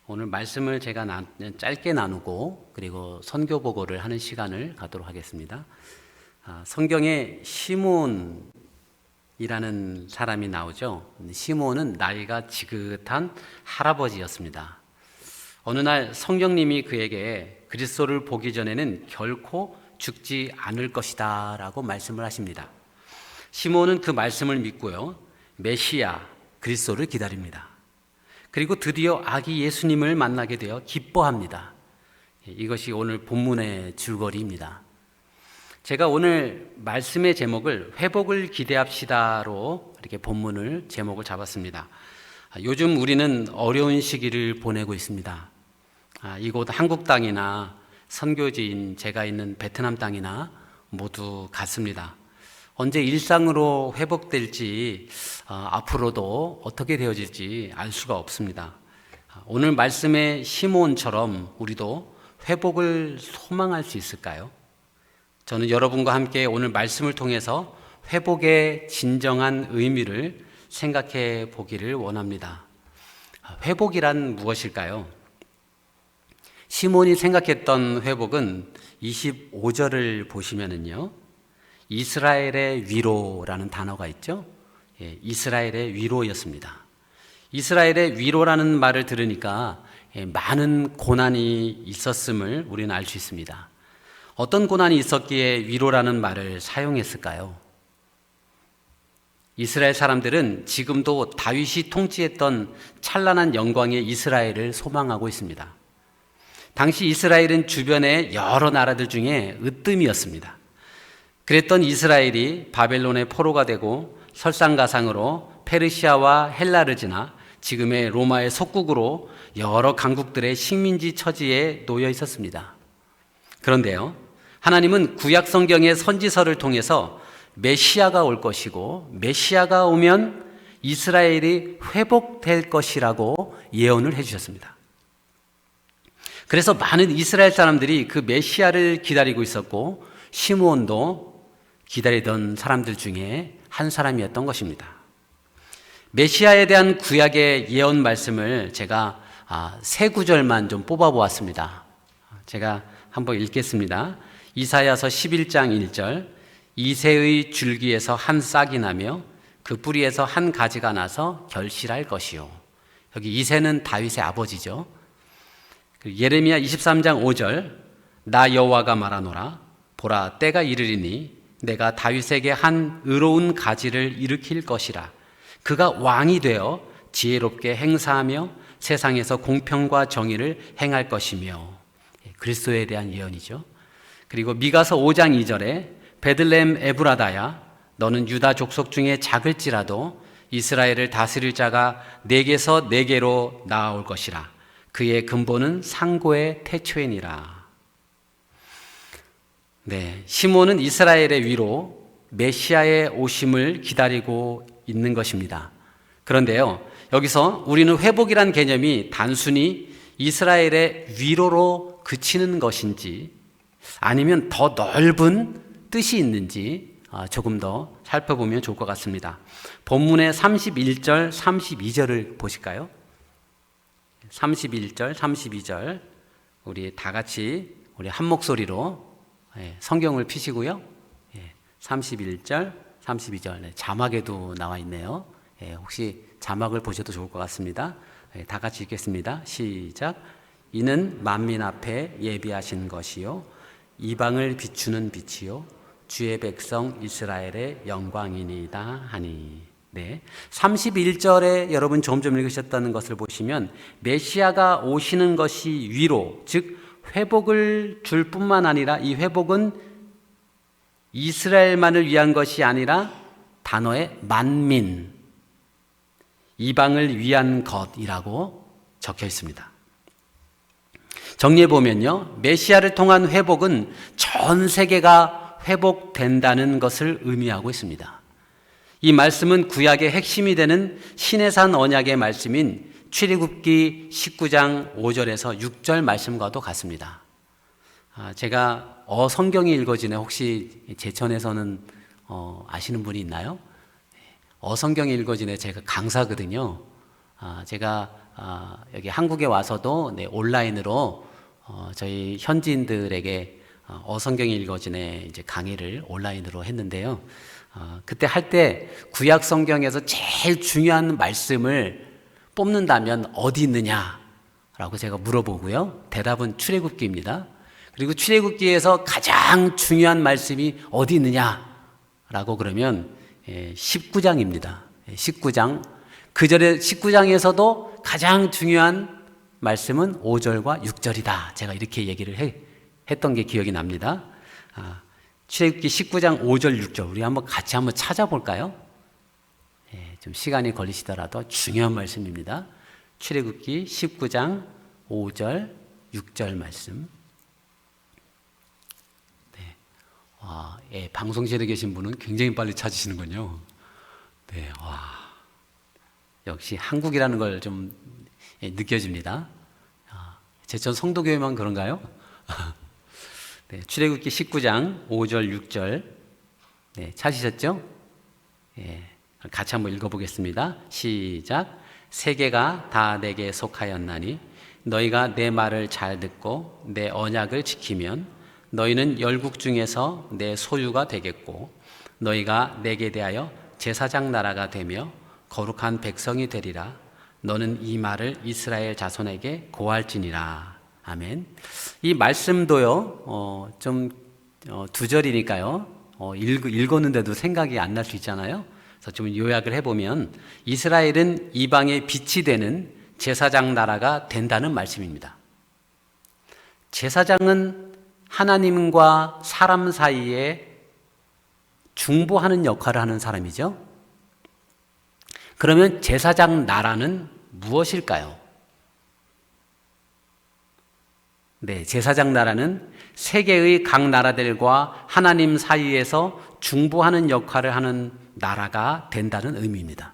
오늘 말씀을 제가 짧게 나누고 그리고 선교 보고를 하는 시간을 갖도록 하겠습니다. 성경에 시몬이라는 사람이 나오죠. 시몬은 나이가 지긋한 할아버지였습니다. 어느 날 성령님이 그에게 그리스도를 보기 전에는 결코 죽지 않을 것이다 라고 말씀을 하십니다. 시몬은 그 말씀을 믿고요, 메시아 그리스도를 기다립니다. 그리고 드디어 아기 예수님을 만나게 되어 기뻐합니다. 이것이 오늘 본문의 줄거리입니다. 제가 오늘 말씀의 제목을 회복을 기대합시다로 이렇게 본문을 제목을 잡았습니다. 요즘 우리는 어려운 시기를 보내고 있습니다. 이곳 한국 땅이나 선교지인 제가 있는 베트남 땅이나 모두 같습니다. 언제 일상으로 회복될지 앞으로도 어떻게 되어질지 알 수가 없습니다. 오늘 말씀의 시몬처럼 우리도 회복을 소망할 수 있을까요? 저는 여러분과 함께 오늘 말씀을 통해서 회복의 진정한 의미를 생각해 보기를 원합니다. 회복이란 무엇일까요? 시몬이 생각했던 회복은 25절을 보시면은요, 이스라엘의 위로라는 단어가 있죠. 이스라엘의 위로였습니다. 이스라엘의 위로라는 말을 들으니까 많은 고난이 있었음을 우리는 알 수 있습니다. 어떤 고난이 있었기에 위로라는 말을 사용했을까요? 이스라엘 사람들은 지금도 다윗이 통치했던 찬란한 영광의 이스라엘을 소망하고 있습니다. 당시 이스라엘은 주변의 여러 나라들 중에 으뜸이었습니다. 그랬던 이스라엘이 바벨론의 포로가 되고 설상가상으로 페르시아와 헬라를 지나 지금의 로마의 속국으로 여러 강국들의 식민지 처지에 놓여 있었습니다. 그런데요, 하나님은 구약 성경의 선지서를 통해서 메시아가 올 것이고 메시아가 오면 이스라엘이 회복될 것이라고 예언을 해주셨습니다. 그래서 많은 이스라엘 사람들이 그 메시아를 기다리고 있었고 시므온도 기다리던 사람들 중에 한 사람이었던 것입니다. 메시아에 대한 구약의 예언 말씀을 제가 세 구절만 좀 뽑아보았습니다. 제가 한번 읽겠습니다. 이사야서 11장 1절, 이새의 줄기에서 한 싹이 나며 그 뿌리에서 한 가지가 나서 결실할 것이요. 여기 이새는 다윗의 아버지죠. 예레미야 23장 5절, 나 여호와가 말하노라. 보라, 때가 이르리니 내가 다윗에게 한 의로운 가지를 일으킬 것이라. 그가 왕이 되어 지혜롭게 행사하며 세상에서 공평과 정의를 행할 것이며. 그리스도에 대한 예언이죠. 그리고 미가서 5장 2절에 베들레헴 에브라다야, 너는 유다 족속 중에 작을지라도 이스라엘을 다스릴 자가 내게서 내게로 나아올 것이라. 그의 근본은 상고의 태초이니라. 시몬은 이스라엘의 위로 메시아의 오심을 기다리고 있는 것입니다. 그런데요, 여기서 우리는 회복이란 개념이 단순히 이스라엘의 위로로 그치는 것인지 아니면 더 넓은 뜻이 있는지 조금 더 살펴보면 좋을 것 같습니다. 본문의 31절, 32절을 보실까요? 31절, 32절 우리 다 같이 우리 한 목소리로 성경을 펴시고요. 31절, 32절 자막에도 나와 있네요. 혹시 자막을 보셔도 좋을 것 같습니다. 다 같이 읽겠습니다. 시작. 이는 만민 앞에 예비하신 것이요 이방을 비추는 빛이요 주의 백성 이스라엘의 영광이니이다 하니. 31절에 여러분 점점 읽으셨다는 것을 보시면 메시아가 오시는 것이 위로, 즉 회복을 줄 뿐만 아니라 이 회복은 이스라엘만을 위한 것이 아니라 단어에 만민, 이방을 위한 것이라고 적혀 있습니다. 정리해 보면요, 메시아를 통한 회복은 전 세계가 회복된다는 것을 의미하고 있습니다. 이 말씀은 구약의 핵심이 되는 시내산 언약의 말씀인 출애굽기 19장 5절에서 6절 말씀과도 같습니다. 제가 성경이 읽어지네. 혹시 제천에서는 아시는 분이 있나요? 성경이 읽어지네. 제가 강사거든요. 제가 여기 한국에 와서도 온라인으로 저희 현지인들에게 어성경이 읽어진의 이제 강의를 온라인으로 했는데요. 그때 할 때 구약 성경에서 제일 중요한 말씀을 뽑는다면 어디 있느냐라고 제가 물어보고요. 대답은 출애굽기입니다. 그리고 출애굽기에서 가장 중요한 말씀이 어디 있느냐라고 그러면 19장입니다. 19장. 그 전에 19장에서도 가장 중요한 말씀은 5절과 6절이다. 제가 이렇게 얘기를 했던 게 기억이 납니다. 출애굽기 19장 5절 6절 우리 같이 한번 찾아볼까요? 좀 시간이 걸리시더라도 중요한 말씀입니다. 출애굽기 19장 5절 6절 말씀. 방송실에 계신 분은 굉장히 빨리 찾으시는군요. 네, 역시 한국이라는 걸 좀 느껴집니다. 제천 성도교회만 그런가요? 네, 출애굽기 19장 5절 6절 찾으셨죠? 같이 한번 읽어보겠습니다. 시작. 세계가 다 내게 속하였나니 너희가 내 말을 잘 듣고 내 언약을 지키면 너희는 열국 중에서 내 소유가 되겠고 너희가 내게 대하여 제사장 나라가 되며 거룩한 백성이 되리라. 너는 이 말을 이스라엘 자손에게 고할지니라. 아멘. 이 말씀도요, 두 절이니까요, 읽었는데도 생각이 안 날 수 있잖아요. 그래서 좀 요약을 해보면, 이스라엘은 이방의 빛이 되는 제사장 나라가 된다는 말씀입니다. 제사장은 하나님과 사람 사이에 중보하는 역할을 하는 사람이죠. 그러면 제사장 나라는 무엇일까요? 네, 제사장 나라는 세계의 각 나라들과 하나님 사이에서 중보하는 역할을 하는 나라가 된다는 의미입니다.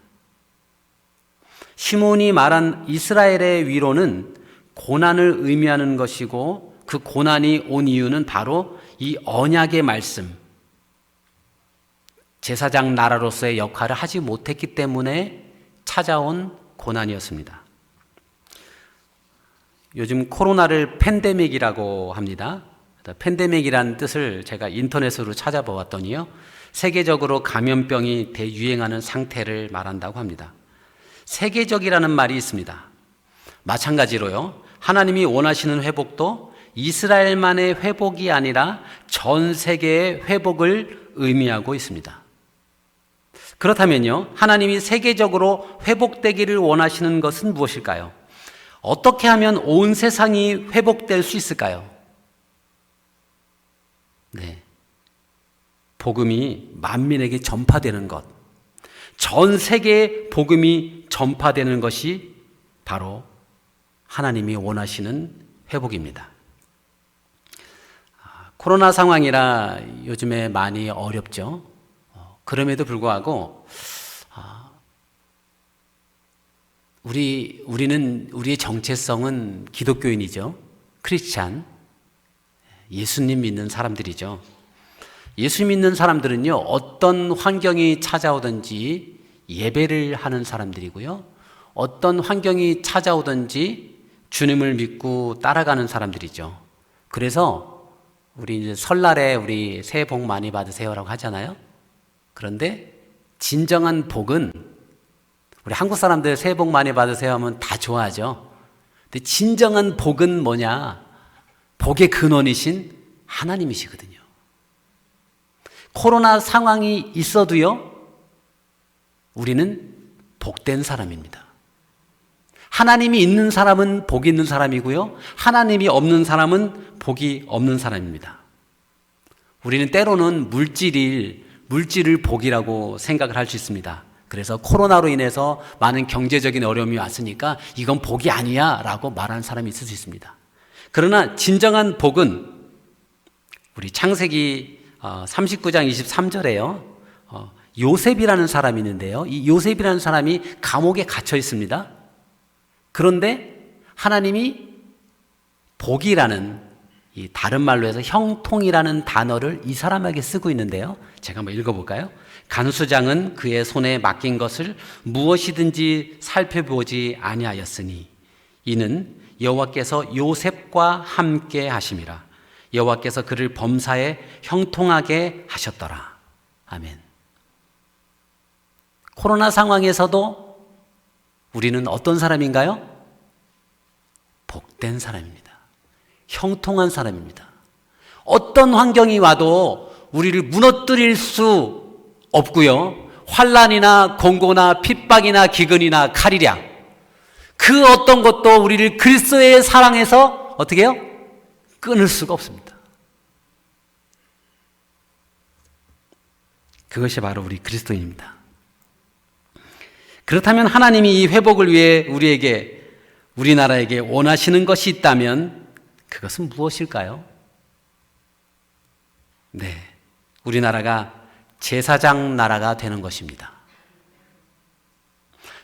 시몬이 말한 이스라엘의 위로는 고난을 의미하는 것이고 그 고난이 온 이유는 바로 이 언약의 말씀, 제사장 나라로서의 역할을 하지 못했기 때문에 찾아온 고난이었습니다. 요즘 코로나를 팬데믹이라고 합니다. 팬데믹이라는 뜻을 제가 인터넷으로 찾아보았더니요, 세계적으로 감염병이 대유행하는 상태를 말한다고 합니다. 세계적이라는 말이 있습니다. 마찬가지로요, 하나님이 원하시는 회복도 이스라엘만의 회복이 아니라 전 세계의 회복을 의미하고 있습니다. 그렇다면요, 하나님이 세계적으로 회복되기를 원하시는 것은 무엇일까요? 어떻게 하면 온 세상이 회복될 수 있을까요? 네, 복음이 만민에게 전파되는 것, 전 세계에 복음이 전파되는 것이 바로 하나님이 원하시는 회복입니다. 코로나 상황이라 요즘에 많이 어렵죠. 그럼에도 불구하고 우리의 정체성은 기독교인이죠. 크리스찬, 예수님 믿는 사람들이죠. 예수 믿는 사람들은요, 어떤 환경이 찾아오든지 예배를 하는 사람들이고요, 어떤 환경이 찾아오든지 주님을 믿고 따라가는 사람들이죠. 그래서 우리 이제 설날에 우리 새해 복 많이 받으세요라고 하잖아요. 그런데 진정한 복은, 우리 한국 사람들 새해 복 많이 받으세요 하면 다 좋아하죠. 근데 진정한 복은 뭐냐? 복의 근원이신 하나님이시거든요. 코로나 상황이 있어도요, 우리는 복된 사람입니다. 하나님이 있는 사람은 복이 있는 사람이고요, 하나님이 없는 사람은 복이 없는 사람입니다. 우리는 때로는 물질을 복이라고 생각을 할 수 있습니다. 그래서 코로나로 인해서 많은 경제적인 어려움이 왔으니까 이건 복이 아니야 라고 말하는 사람이 있을 수 있습니다. 그러나 진정한 복은 우리 창세기 39장 23절에요. 요셉이라는 사람이 있는데요. 이 요셉이라는 사람이 감옥에 갇혀 있습니다. 그런데 하나님이 복이라는, 이 다른 말로 해서 형통이라는 단어를 이 사람에게 쓰고 있는데요. 제가 한번 읽어볼까요? 간수장은 그의 손에 맡긴 것을 무엇이든지 살펴보지 아니하였으니 이는 여호와께서 요셉과 함께 하심이라. 여호와께서 그를 범사에 형통하게 하셨더라. 아멘. 코로나 상황에서도 우리는 어떤 사람인가요? 복된 사람입니다. 형통한 사람입니다. 어떤 환경이 와도 우리를 무너뜨릴 수 없고요. 환난이나 공고나 핍박이나 기근이나 칼이랴, 그 어떤 것도 우리를 그리스도의 사랑에서 어떻게 해요? 끊을 수가 없습니다. 그것이 바로 우리 그리스도인입니다. 그렇다면 하나님이 이 회복을 위해 우리나라에게 원하시는 것이 있다면 그것은 무엇일까요? 네, 우리나라가 제사장 나라가 되는 것입니다.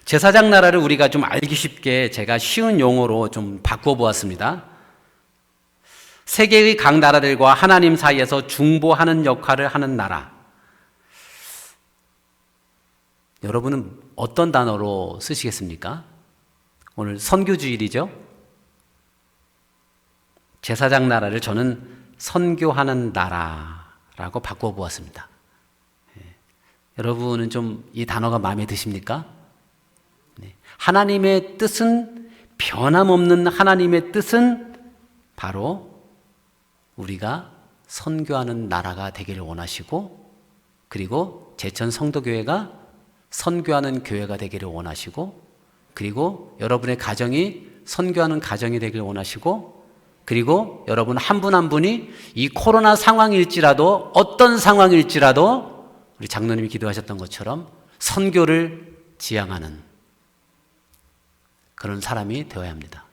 제사장 나라를 우리가 좀 알기 쉽게 제가 쉬운 용어로 좀 바꿔보았습니다. 세계의 각 나라들과 하나님 사이에서 중보하는 역할을 하는 나라. 여러분은 어떤 단어로 쓰시겠습니까? 오늘 선교주일이죠? 제사장 나라를 저는 선교하는 나라라고 바꿔보았습니다. 여러분은 좀 이 단어가 마음에 드십니까? 하나님의 뜻은, 변함없는 하나님의 뜻은 바로 우리가 선교하는 나라가 되기를 원하시고, 그리고 제천 성도교회가 선교하는 교회가 되기를 원하시고, 그리고 여러분의 가정이 선교하는 가정이 되기를 원하시고, 그리고 여러분 한 분 한 분이 이 코로나 상황일지라도, 어떤 상황일지라도 우리 장로님이 기도하셨던 것처럼 선교를 지향하는 그런 사람이 되어야 합니다.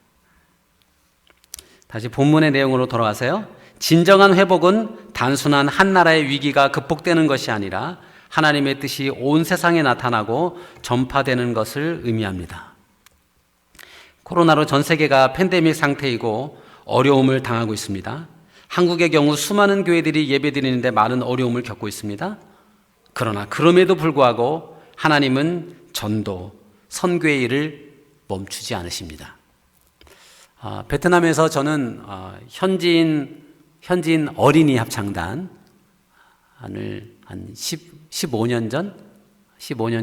다시 본문의 내용으로 돌아가세요. 진정한 회복은 단순한 한 나라의 위기가 극복되는 것이 아니라 하나님의 뜻이 온 세상에 나타나고 전파되는 것을 의미합니다. 코로나로 전 세계가 팬데믹 상태이고 어려움을 당하고 있습니다. 한국의 경우 수많은 교회들이 예배드리는데 많은 어려움을 겪고 있습니다. 그러나 그럼에도 불구하고 하나님은 전도, 선교의 일을 멈추지 않으십니다. 베트남에서 저는 현지인 어린이 합창단을 한 15년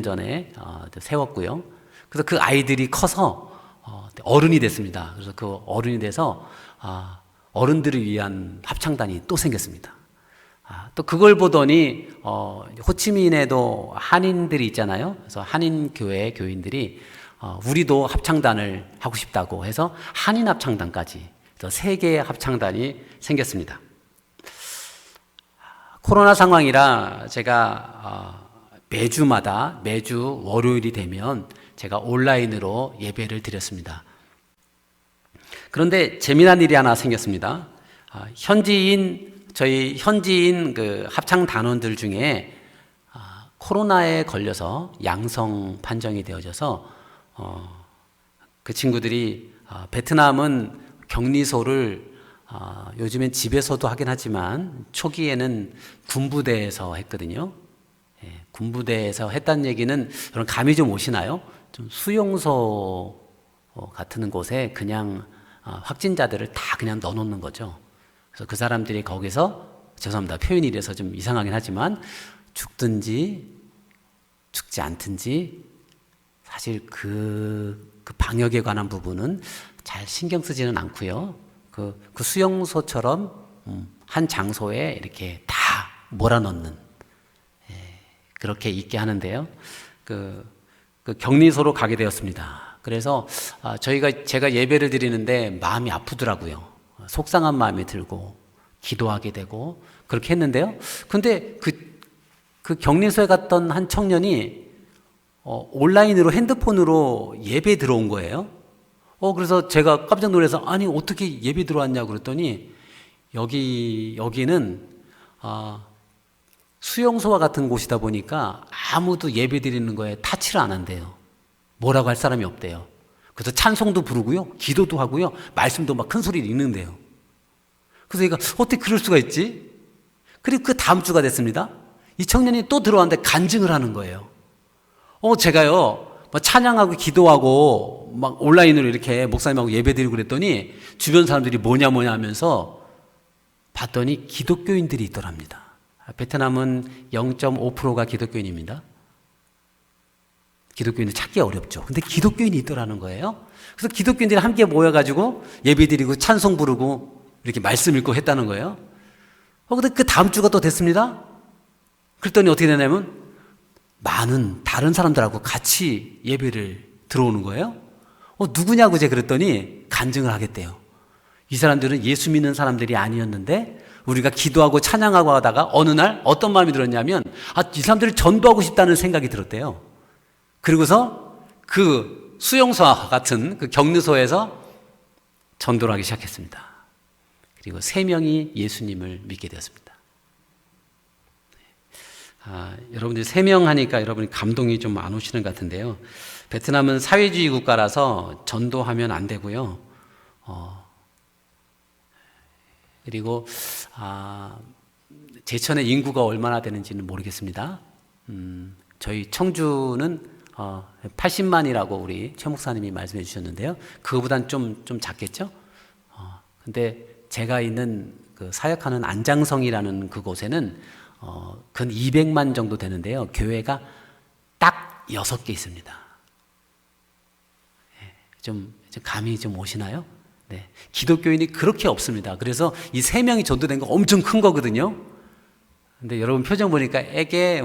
전에 세웠고요. 그래서 그 아이들이 커서 어른이 됐습니다. 그래서 그 어른이 돼서 어른들을 위한 합창단이 또 생겼습니다. 또 그걸 보더니 호치민에도 한인들이 있잖아요. 그래서 한인교회 교인들이 우리도 합창단을 하고 싶다고 해서 한인 합창단까지 3개의 합창단이 생겼습니다. 코로나 상황이라 제가 매주 월요일이 되면 제가 온라인으로 예배를 드렸습니다. 그런데 재미난 일이 하나 생겼습니다. 저희 현지인 그 합창 단원들 중에 코로나에 걸려서 양성 판정이 되어져서 그 친구들이 베트남은 격리소를 요즘엔 집에서도 하긴 하지만 초기에는 군부대에서 했거든요. 군부대에서 했다는 얘기는 여러분 감이 좀 오시나요? 좀 수용소 같은 곳에 그냥 확진자들을 다 그냥 넣어놓는 거죠. 그래서 그 사람들이 거기서, 죄송합니다, 표현이 이래서 좀 이상하긴 하지만, 죽든지 죽지 않든지 사실 그 방역에 관한 부분은 잘 신경 쓰지는 않고요. 그 수용소처럼 한 장소에 이렇게 다 몰아넣는, 그렇게 있게 하는데요. 그 격리소로 가게 되었습니다. 그래서 제가 예배를 드리는데 마음이 아프더라고요. 속상한 마음이 들고 기도하게 되고 그렇게 했는데요. 근데 그 격리소에 갔던 한 청년이 온라인으로 핸드폰으로 예배 들어온 거예요. 그래서 제가 깜짝 놀라서 아니 어떻게 예배 들어왔냐고 그랬더니 여기는 수용소와 같은 곳이다 보니까 아무도 예배 드리는 거에 타치를 안 한대요. 뭐라고 할 사람이 없대요. 그래서 찬송도 부르고요, 기도도 하고요, 말씀도 막 큰 소리를 읽는데요. 그래서 얘가 어떻게 그럴 수가 있지? 그리고 그 다음 주가 됐습니다. 이 청년이 또 들어왔는데 간증을 하는 거예요. 제가요, 찬양하고 기도하고 막 온라인으로 이렇게 목사님하고 예배 드리고 그랬더니 주변 사람들이 뭐냐 하면서 봤더니 기독교인들이 있더랍니다. 베트남은 0.5%가 기독교인입니다. 기독교인을 찾기 어렵죠. 근데 기독교인이 있더라는 거예요. 그래서 기독교인들이 함께 모여가지고 예배 드리고 찬송 부르고 이렇게 말씀 읽고 했다는 거예요. 근데 그 다음 주가 또 됐습니다. 그랬더니 어떻게 되냐면 많은 다른 사람들하고 같이 예배를 들어오는 거예요. 누구냐고 제가 그랬더니 간증을 하겠대요. 이 사람들은 예수 믿는 사람들이 아니었는데 우리가 기도하고 찬양하고 하다가 어느 날 어떤 마음이 들었냐면 이 사람들을 전도하고 싶다는 생각이 들었대요. 그리고서 그 수용소와 같은 그 격리소에서 전도를 하기 시작했습니다. 그리고 3명이 예수님을 믿게 되었습니다. 여러분들 3명 하니까 여러분이 감동이 좀 안 오시는 것 같은데요. 베트남은 사회주의 국가라서 전도하면 안 되고요. 그리고 제천의 인구가 얼마나 되는지는 모르겠습니다. 저희 청주는 80만이라고 우리 최 목사님이 말씀해 주셨는데요. 그거보단 좀 작겠죠? 근데 제가 있는 그 사역하는 안장성이라는 그곳에는 근 200만 정도 되는데요. 교회가 딱 6개 있습니다. 좀 감이 좀 오시나요? 네. 기독교인이 그렇게 없습니다. 그래서 이 3명이 전도된 거 엄청 큰 거거든요. 근데 여러분 표정 보니까 애게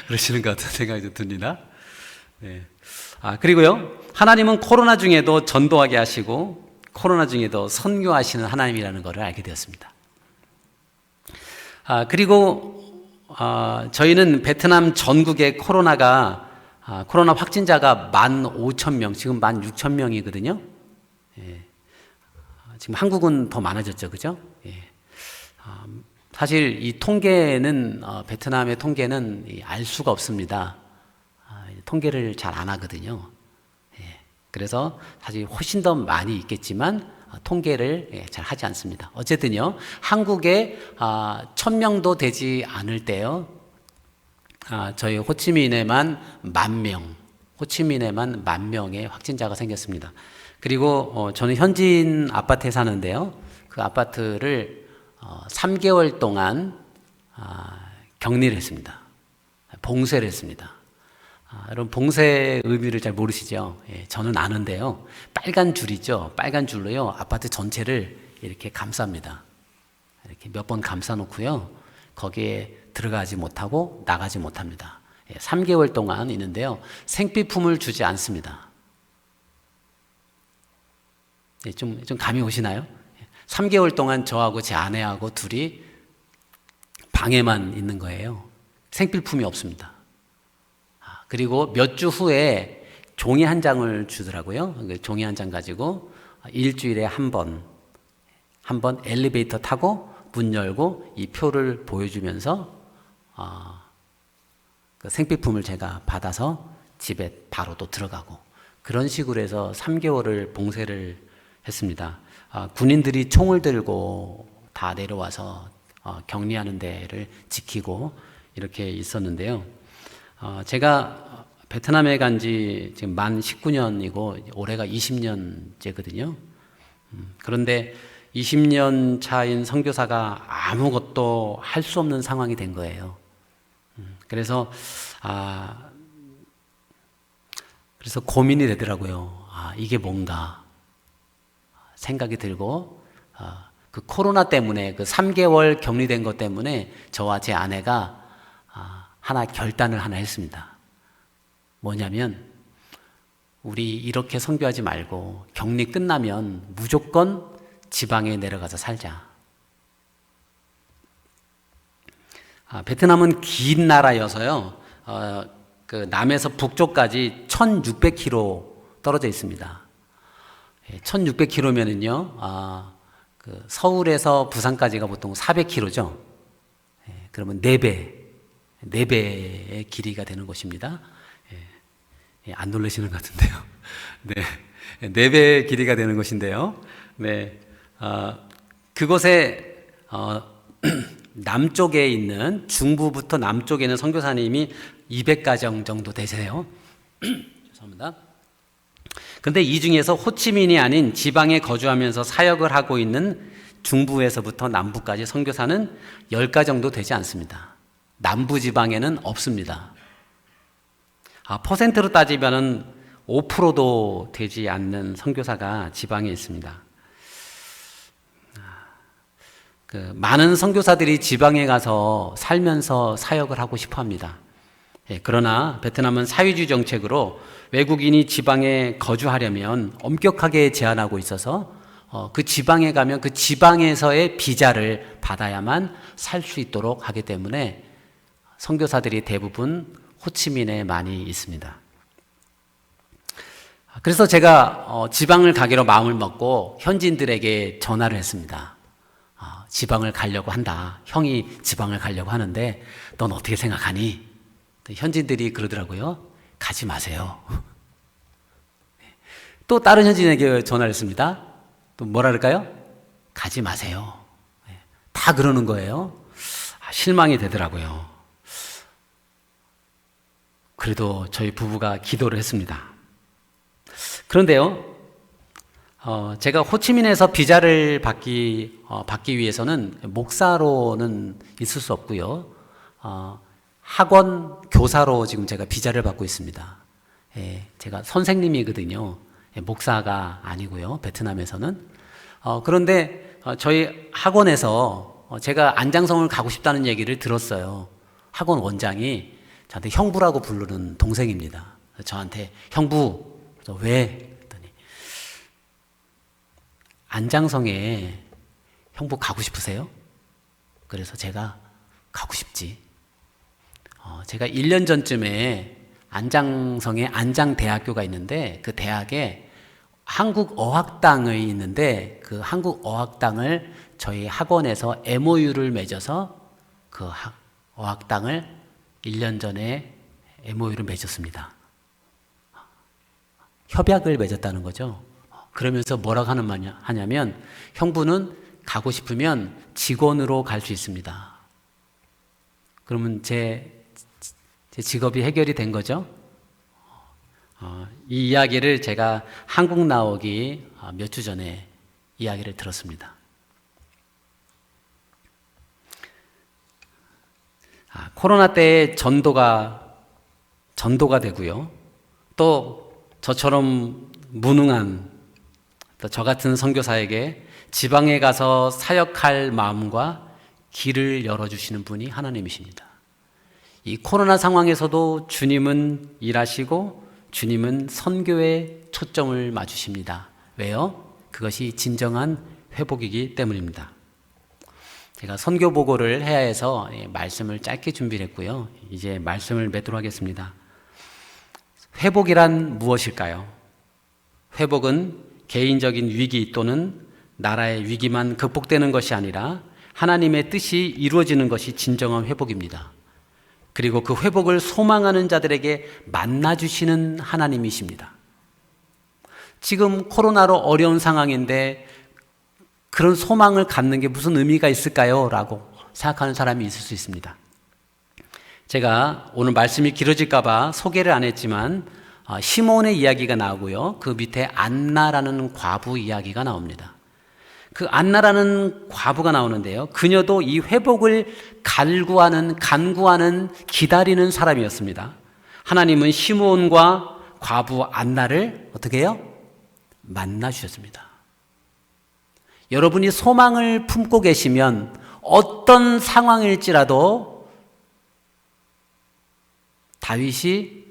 그러시는 것 같은 생각이 좀 듭니다. 네. 그리고요. 하나님은 코로나 중에도 전도하게 하시고 코로나 중에도 선교하시는 하나님이라는 것을 알게 되었습니다. 그리고 저희는 베트남 전국에 코로나 확진자가 15,000명, 지금 16,000명이거든요. 예. 지금 한국은 더 많아졌죠, 그죠? 예. 사실 이 통계는 베트남의 통계는 알 수가 없습니다. 통계를 잘 안 하거든요. 예. 그래서 사실 훨씬 더 많이 있겠지만 통계를 잘 하지 않습니다. 어쨌든요, 한국에 1,000명도 되지 않을 때요, 저희 호치민에만 10,000명, 호치민에만 10,000명의 확진자가 생겼습니다. 그리고 저는 현지인 아파트에 사는데요, 그 아파트를 3개월 동안 격리를 했습니다. 봉쇄를 했습니다. 여러분 봉쇄 의미를 잘 모르시죠? 예, 저는 아는데요. 빨간 줄이죠. 빨간 줄로요 아파트 전체를 이렇게 감쌉니다. 이렇게 몇 번 감싸 놓고요, 거기에 들어가지 못하고 나가지 못합니다. 3개월 동안 있는데요, 생필품을 주지 않습니다. 좀 감이 오시나요? 3개월 동안 저하고 제 아내하고 둘이 방에만 있는 거예요. 생필품이 없습니다. 그리고 몇 주 후에 종이 한 장을 주더라고요. 종이 한 장 가지고 일주일에 한 번 엘리베이터 타고 문 열고 이 표를 보여주면서 그 생필품을 제가 받아서 집에 바로 또 들어가고, 그런 식으로 해서 3개월을 봉쇄를 했습니다. 군인들이 총을 들고 다 내려와서 격리하는 데를 지키고 이렇게 있었는데요. 제가 베트남에 간 지 지금 만 19년이고 올해가 20년째거든요. 그런데 20년 차인 선교사가 아무것도 할 수 없는 상황이 된 거예요. 그래서 고민이 되더라고요. 이게 뭔가 생각이 들고, 그 코로나 때문에 그 3개월 격리된 것 때문에 저와 제 아내가 결단을 하나 했습니다. 뭐냐면, 우리 이렇게 선교하지 말고 격리 끝나면 무조건 지방에 내려가서 살자. 베트남은 긴 나라여서요, 그 남에서 북쪽까지 1,600km 떨어져 있습니다. 1,600km면은요, 그 서울에서 부산까지가 보통 400km죠. 그러면 4배의 길이가 되는 곳입니다. 안 놀라시는 것 같은데요. 네. 4배의 길이가 되는 곳인데요. 네. 그곳에, 남쪽에 있는, 중부부터 남쪽에 있는 선교사님이 200가정 정도 되세요. 죄송합니다. 근데 이 중에서 호치민이 아닌 지방에 거주하면서 사역을 하고 있는 중부에서부터 남부까지 선교사는 10가 정도 되지 않습니다. 남부 지방에는 없습니다. 퍼센트로 따지면은 5%도 되지 않는 선교사가 지방에 있습니다. 많은 선교사들이 지방에 가서 살면서 사역을 하고 싶어 합니다. 그러나 베트남은 사회주의 정책으로 외국인이 지방에 거주하려면 엄격하게 제한하고 있어서 그 지방에 가면 그 지방에서의 비자를 받아야만 살 수 있도록 하기 때문에 선교사들이 대부분 호치민에 많이 있습니다. 그래서 제가 지방을 가기로 마음을 먹고 현지인들에게 전화를 했습니다. 지방을 가려고 한다. 형이 지방을 가려고 하는데 넌 어떻게 생각하니? 현지인들이 그러더라고요. 가지 마세요. 또 다른 현지인에게 전화를 했습니다. 또 뭐라 그럴까요? 가지 마세요. 다 그러는 거예요. 실망이 되더라고요. 그래도 저희 부부가 기도를 했습니다. 그런데요, 제가 호치민에서 비자를 받기 위해서는 목사로는 있을 수 없고요. 학원 교사로 지금 제가 비자를 받고 있습니다. 제가 선생님이거든요. 목사가 아니고요. 베트남에서는. 그런데 저희 학원에서 제가 안장성을 가고 싶다는 얘기를 들었어요. 학원 원장이 저한테 형부라고 부르는 동생입니다. 저한테 형부, 왜? 했더니 안장성에 형부 가고 싶으세요? 그래서 제가 가고 싶지. 제가 1년 전쯤에 안장성에 안장대학교가 있는데 그 대학에 한국어학당이 있는데 그 한국어학당을 저희 학원에서 MOU를 맺어서 그 어학당을 1년 전에 MOU를 맺었습니다. 협약을 맺었다는 거죠. 그러면서 뭐라고 하냐면 형부는 가고 싶으면 직원으로 갈 수 있습니다. 그러면 제 직업이 해결이 된 거죠. 이 이야기를 제가 한국 나오기 몇 주 전에 이야기를 들었습니다. 코로나 때에 전도가 되고요. 또 저처럼 무능한 저 같은 선교사에게 지방에 가서 사역할 마음과 길을 열어주시는 분이 하나님이십니다. 이 코로나 상황에서도 주님은 일하시고 주님은 선교에 초점을 맞추십니다. 왜요? 그것이 진정한 회복이기 때문입니다. 제가 선교 보고를 해야 해서 말씀을 짧게 준비를 했고요. 이제 말씀을 맺도록 하겠습니다. 회복이란 무엇일까요? 회복은 개인적인 위기 또는 나라의 위기만 극복되는 것이 아니라 하나님의 뜻이 이루어지는 것이 진정한 회복입니다. 그리고 그 회복을 소망하는 자들에게 만나주시는 하나님이십니다. 지금 코로나로 어려운 상황인데 그런 소망을 갖는 게 무슨 의미가 있을까요? 라고 생각하는 사람이 있을 수 있습니다. 제가 오늘 말씀이 길어질까봐 소개를 안 했지만 시몬의 이야기가 나오고요. 그 밑에 안나라는 과부 이야기가 나옵니다. 그 안나라는 과부가 나오는데요. 그녀도 이 회복을 간구하는 기다리는 사람이었습니다. 하나님은 시몬과 과부 안나를 어떻게 해요? 만나 주셨습니다. 여러분이 소망을 품고 계시면 어떤 상황일지라도 다윗이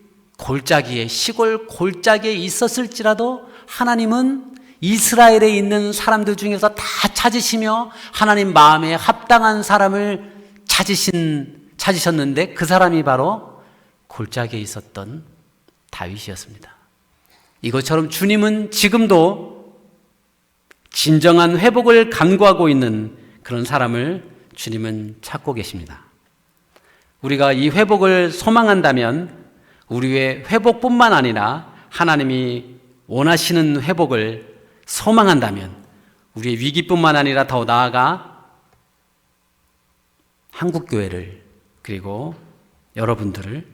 시골 골짜기에 있었을지라도 하나님은 이스라엘에 있는 사람들 중에서 다 찾으시며 하나님 마음에 합당한 사람을 찾으셨는데 그 사람이 바로 골짜기에 있었던 다윗이었습니다. 이것처럼 주님은 지금도 진정한 회복을 간구하고 있는 그런 사람을 주님은 찾고 계십니다. 우리가 이 회복을 소망한다면 우리의 회복뿐만 아니라 하나님이 원하시는 회복을 소망한다면 우리의 위기뿐만 아니라 더 나아가 한국교회를 그리고 여러분들을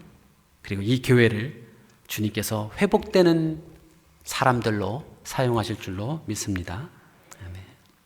그리고 이 교회를 주님께서 회복되는 사람들로 사용하실 줄로 믿습니다.